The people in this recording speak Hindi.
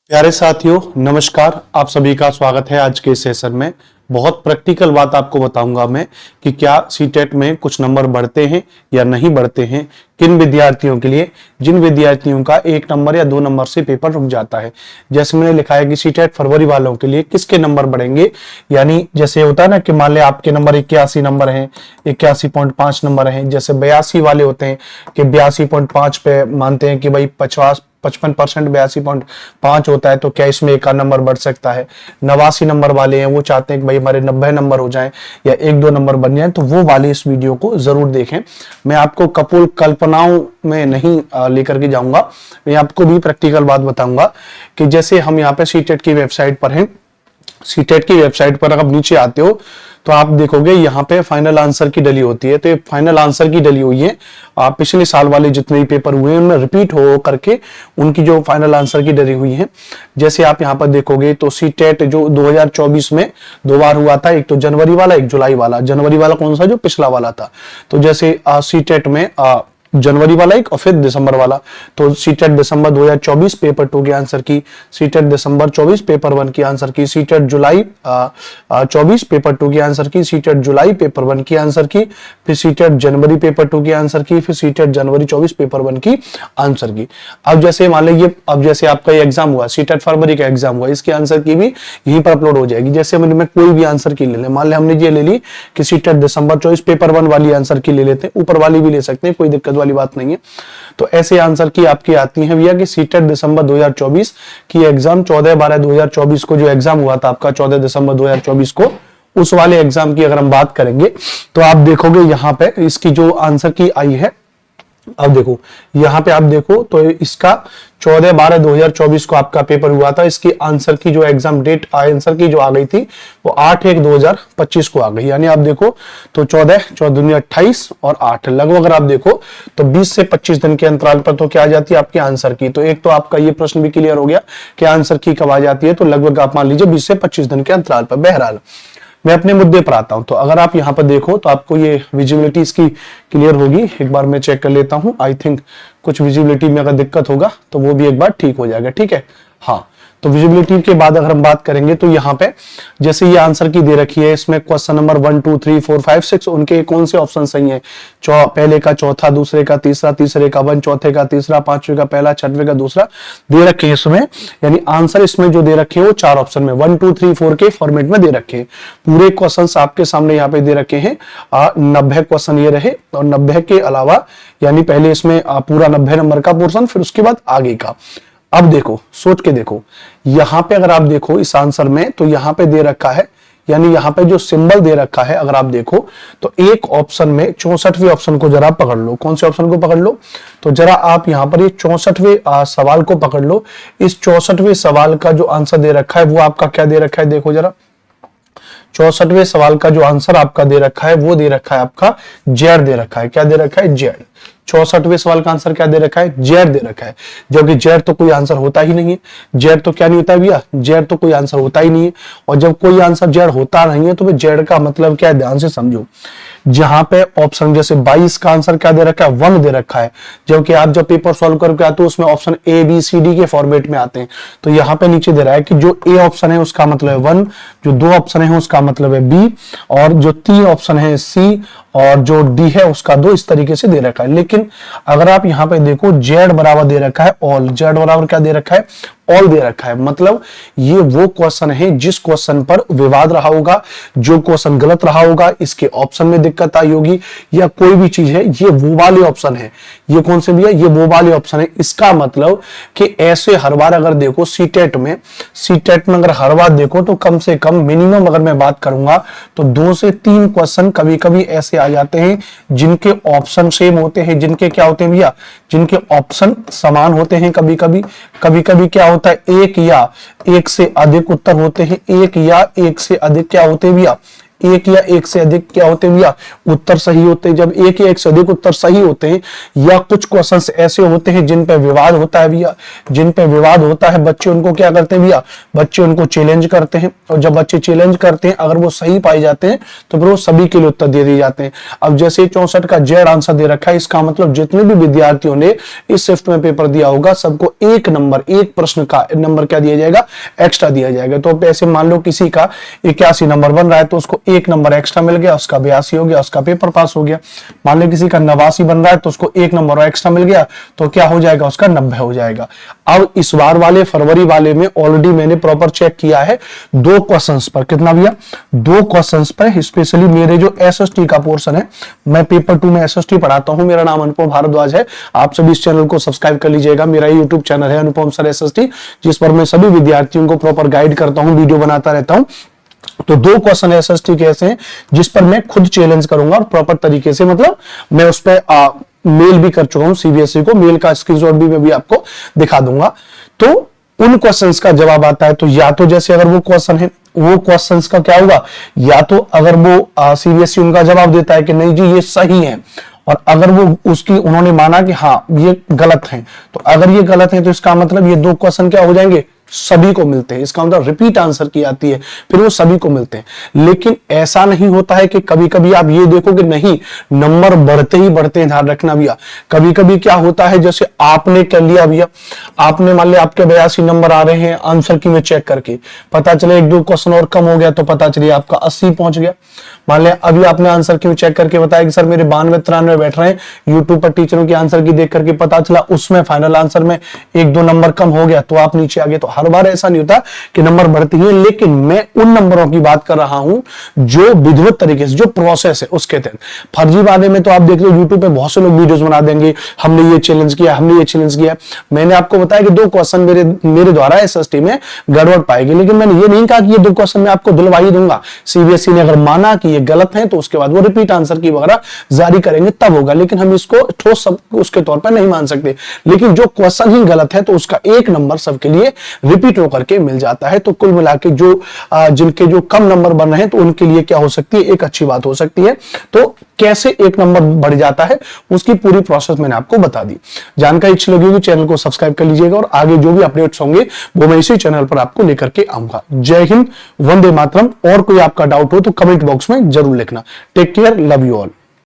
प्यारे साथियों, नमस्कार। आप सभी का स्वागत है आज के सेशन में। बहुत प्रैक्टिकल बात आपको बताऊंगा मैं कि क्या सीटेट में कुछ नंबर बढ़ते हैं या नहीं बढ़ते हैं, किन विद्यार्थियों के लिए, जिन विद्यार्थियों का 1 नंबर या 2 नंबर से पेपर रुक जाता है। जैसे मैंने लिखा है कि सीटेट फरवरी वालों के लिए किसके नंबर बढ़ेंगे, यानी जैसे होता है ना कि मान लिया आपके नंबर 81 नंबर हैं, 81.5 नंबर हैं। जैसे 82 वाले होते हैं कि 82.5 पे मानते हैं कि भाई 55% 82.5 होता है, तो क्या इसमें 1 नंबर बढ़ सकता है। 89 नंबर वाले हैं, वो चाहते हैं कि भाई हमारे 90 नंबर हो जाएं या 1-2 नंबर बन जाएं, तो वो वाले इस वीडियो को जरूर देखें। मैं आपको कपोल कल्पनाओं में नहीं लेकर के जाऊंगा, मैं आपको भी प्रैक्टिकल बात बताऊंगा कि जैसे हम यहाँ पे सीटेट की वेबसाइट पर हैं। सीटेट की वेबसाइट पर अगर नीचे आते हो तो आप देखोगे यहाँ पे फाइनल आंसर की डली होती है। तो ये फाइनल आंसर की डली हुई है। आप पिछले साल वाले जितने भी पेपर हुए हैं उनमें रिपीट हो करके उनकी जो फाइनल आंसर की डली हुई है। जैसे आप यहाँ पर देखोगे तो सीटेट जो 2024 में 2 बार हुआ था, एक तो जनवरी वाला, एक जुलाई वाला। जनवरी वाला कौन सा, जो पिछला वाला था। तो जैसे सीटेट में जनवरी वाला एक और फिर दिसंबर वाला। तो सीटेट दिसंबर 2024 पेपर 2 के आंसर की, सीटेट दिसंबर 24 पेपर 1 की आंसर की, सीटेट जुलाई 24 पेपर 2 की आंसर की, सीटेट जुलाई पेपर 1 की आंसर की, फिर सीटेट जनवरी पेपर 2 की आंसर की, फिर सीटेट जनवरी 24 पेपर 1 की आंसर की। अब जैसे मान लीजिए, अब जैसे आपका ये एग्जाम हुआ, सीटेट फरवरी का एग्जाम हुआ, इसकी आंसर की भी यहीं पर अपलोड हो जाएगी। जैसे मैं कोई भी आंसर की ले लें, मान लें हमने ये ले ली कि सीटेट दिसंबर 24 पेपर 1 वाली आंसर की ले लेते हैं, ऊपर वाली भी ले सकते हैं, कोई दिक्कत वाली बात नहीं है। तो ऐसे आंसर की आपकी आती है भैया कि सीटेट दिसंबर 2024 की एग्जाम 14/12/2024 को जो एग्जाम हुआ था आपका 14 दिसंबर 2024 को, उस वाले एग्जाम की अगर हम बात करेंगे तो आप देखोगे यहाँ पे इसकी जो आंसर की आई है। अब देखो यहाँ पे आप देखो तो इसका 14/12/2024 को आपका पेपर हुआ था। इसकी आंसर की जो एग्जाम डेट आंसर की जो आ गई थी वो 8/1/2025 को आ गई। यानी आप देखो तो 14 और 8 लगभग अगर आप देखो तो 20 से 25 दिन के अंतराल पर तो क्या आ जाती है आपकी आंसर की। तो एक तो आपका ये प्रश्न भी क्लियर हो गया कि आंसर की कब आ जाती है। तो लगभग आप मान लीजिए 20 से 25 दिन के अंतराल पर। बहरहाल मैं अपने मुद्दे पर आता हूं। तो अगर आप यहां पर देखो तो आपको ये विजिबिलिटी इसकी क्लियर होगी। एक बार मैं चेक कर लेता हूं। आई थिंक कुछ विजिबिलिटी में अगर दिक्कत होगा तो वो भी एक बार ठीक हो जाएगा। ठीक है, हाँ। तो विजिबिलिटी के बाद अगर हम बात करेंगे तो यहाँ पे जैसे ये आंसर की दे रखी है, इसमें क्वेश्चन नंबर 1 2 3 4 5 6 उनके कौन से ऑप्शन सही है। पहले का चौथा, दूसरे का तीसरा, तीसरे का 1, चौथे का तीसरा, पांचवे का पहला, छठवे का दूसरा दे रखे हैं इसमें। यानी आंसर इसमें जो दे रखे हैं वो 4 ऑप्शन में 1 2 3 4 के फॉर्मेट में दे रखे हैं। पूरे क्वेश्चन आपके सामने यहाँ पे दे रखे हैं। 90 क्वेश्चन ये रहे और 90 के अलावा यानी पहले इसमें पूरा 90 नंबर का पोर्शन, फिर उसके बाद आगे का। अब देखो, सोच के देखो, यहां पे अगर आप देखो इस आंसर में तो यहां पे दे रखा है, यानी यहां पे जो सिंबल दे रखा है अगर आप देखो तो एक ऑप्शन में 64वें ऑप्शन को जरा पकड़ लो। कौन से ऑप्शन को पकड़ लो, तो जरा आप यहां पर ये 64वें सवाल को पकड़ लो। इस 64वें सवाल का जो आंसर दे रखा है वो आपका क्या दे रखा है, देखो जरा। 64वें सवाल का जो आंसर आपका दे रखा है वो दे रखा है आपका जेड दे रखा है। क्या दे रखा है, जेड। 64वें सवाल का आंसर क्या दे रखा है, जेड दे रखा है। जबकि जेड तो कोई आंसर होता ही नहीं है। जेड तो क्या नहीं होता है भैया, जेड तो कोई आंसर होता ही नहीं है। और जब कोई आंसर जेड होता नहीं है तो जेड का मतलब क्या है, ध्यान से समझो। जहां पे ऑप्शन जैसे 22 का आंसर क्या दे रखा है, 1 दे रखा है। जबकि आप जब पेपर सॉल्व करके आते हो उसमें option A B C D के फॉर्मेट में आते हैं। तो यहाँ पे नीचे दे रहा है कि जो ए ऑप्शन है उसका मतलब है 1, जो 2 ऑप्शन है उसका मतलब है बी, और जो 3 ऑप्शन है सी, और जो डी है उसका 2। इस तरीके से दे रखा है। लेकिन अगर आप यहाँ पे देखो जेड बराबर दे रखा है ऑल। जेड बराबर क्या दे रखा है, ऑल दे रखा है। मतलब ये वो क्वेश्चन है जिस क्वेश्चन पर विवाद रहा होगा, जो क्वेश्चन गलत रहा होगा, इसके ऑप्शन में दिक्कत आई होगी या कोई भी चीज है, ये वो वाले ऑप्शन है। ये कौन से भैया, ये वो वाले ऑप्शन है। इसका मतलब कि ऐसे हर बार अगर देखो सीटेट में अगर हर बार देखो तो कम से कम मिनिमम अगर मैं बात करूंगा तो 2 से 3 क्वेश्चन कभी कभी ऐसे आ जाते हैं जिनके ऑप्शन सेम होते हैं, जिनके क्या होते हैं भैया, जिनके ऑप्शन समान होते हैं। कभी कभी क्या होता है, एक या एक से अधिक उत्तर होते हैं, एक या एक से अधिक क्या होते हैं भैया, एक या एक से अधिक क्या होते हैं भैया, उत्तर सही होते हैं। जब एक या एक से अधिक उत्तर सही होते हैं या कुछ क्वेश्चंस ऐसे होते हैं जिन पे विवाद होता है भैया, जिन पे विवाद होता है, बच्चे उनको क्या करते हैं भैया, बच्चे उनको चैलेंज करते हैं। और जब बच्चे चैलेंज करते हैं, अगर वो सही पाए जाते हैं तो फिर वो सभी के लिए उत्तर दे दिए जाते हैं। अब जैसे 64 का जेड आंसर दे रखा है, इसका मतलब जितने भी विद्यार्थियों ने इस शिफ्ट में पेपर दिया होगा सबको एक नंबर, एक प्रश्न का नंबर क्या दिया जाएगा, एक्स्ट्रा दिया जाएगा। तो ऐसे मान लो किसी का 81 नंबर बन रहा है तो उसको एक नंबर एक्स्ट्रा मिल गया, उसका 82 हो गया, उसका पेपर पास हो गया। मान लो किसी का 89 बन रहा है तो उसको एक नंबर और एक्स्ट्रा मिल गया तो क्या हो जाएगा, उसका 90 हो जाएगा। अब इस बार वाले फरवरी वाले में ऑलरेडी मैंने प्रॉपर चेक किया है 2 क्वेश्चंस पर, कितना भैया, 2 क्वेश्चंस पर। स्पेशली मेरे जो एसएसटी का पोर्शन है, मैं पेपर 2 में एसएसटी पढ़ाता हूं, मेरा नाम अनुपम भारद्वाज है। आप सभी इस चैनल को सब्सक्राइब कर लीजिएगा। मेरा यूट्यूब चैनल है अनुपम सर एसएसटी, जिस पर मैं सभी विद्यार्थियों को प्रॉपर गाइड करता हूं, वीडियो बनाता रहता हूं। तो 2 क्वेश्चन एसएसटी के ऐसे हैं जिस पर मैं खुद चैलेंज करूंगा और प्रॉपर तरीके से, मतलब मैं उस पर मेल भी कर चुका हूं सीबीएसई को, मेल का स्क्रीनशॉट भी मैं भी आपको दिखा दूंगा। तो उन क्वेश्चंस का जवाब आता है तो या तो जैसे अगर वो क्वेश्चन है, वो क्वेश्चंस का क्या होगा, या तो अगर वो सीबीएसई उनका जवाब देता है कि नहीं जी ये सही है, और अगर वो उसकी उन्होंने माना कि हाँ ये गलत है, तो अगर ये गलत है तो इसका मतलब ये 2 क्वेश्चन क्या हो जाएंगे, सभी को मिलते हैं। इसका मतलब रिपीट आंसर की आती है, फिर वो सभी को मिलते हैं। लेकिन ऐसा नहीं होता है कि कभी कभी आप ये देखो कि नहीं, नंबर बढ़ते ही बढ़ते हैं, ध्यान रखना भैया। कभी कभी क्या होता है, जैसे आपने कर लिया भैया, आपने मान लिया आपके 82 नंबर आ रहे हैं आंसर की में चेक करके, पता चले 1-2 क्वेश्चन और कम हो गया तो पता चलिए आपका 80 पहुंच गया। मान लिया अभी आपने आंसर की में चेक करके बताया कि सर मेरे 92-93 बैठ रहे हैं, यूट्यूब पर टीचरों की आंसर की देख करके पता चला उसमें फाइनल आंसर में 1-2 नंबर कम हो गया तो आप नीचे आ गए। तो हर बार ऐसा नहीं होता कि नंबर बढ़ती है, लेकिन मैं उन नंबरों की बात कर रहा हूं जो विधिवत तरीके से, जो प्रोसेस है उसके तहत। फर्जीवादे में तो आप देख लो यूट्यूब पे बहुत से लोग वीडियोस बना देंगे, हमने ये चैलेंज किया, हमने ये चैलेंज किया। मैंने आपको बताया कि 2 क्वेश्चन मेरे द्वारा एसएसटी में गड़बड़ पाएगी, लेकिन मैंने ये नहीं कहा कि ये 2 क्वेश्चन मैं आपको दिलवा ही दूंगा। सीबीएसई ने अगर माना कि ये गलत है तो उसके बाद वो रिपीट आंसर की वगैरह जारी करेंगे तब होगा, लेकिन हम इसको ठोस सब उसके तौर पर नहीं मान सकते। लेकिन जो क्वेश्चन ही गलत है तो उसका 1 नंबर सबके लिए रिपीट होकर के मिल जाता है। तो कुल मिला के जो जिनके जो कम नंबर बन रहे हैं तो उनके लिए क्या हो सकती है, एक अच्छी बात हो सकती है। तो कैसे 1 नंबर बढ़ जाता है उसकी पूरी प्रोसेस मैंने आपको बता दी। जानकारी अच्छी लगी होगी चैनल को सब्सक्राइब कर लीजिएगा, और आगे जो भी अपडेट्स होंगे वो मैं इसी चैनल पर आपको लेकर के आऊंगा। जय हिंद, वंदे मातरम। और कोई आपका डाउट हो तो कमेंट बॉक्स में जरूर लिखना। Take care, love you all.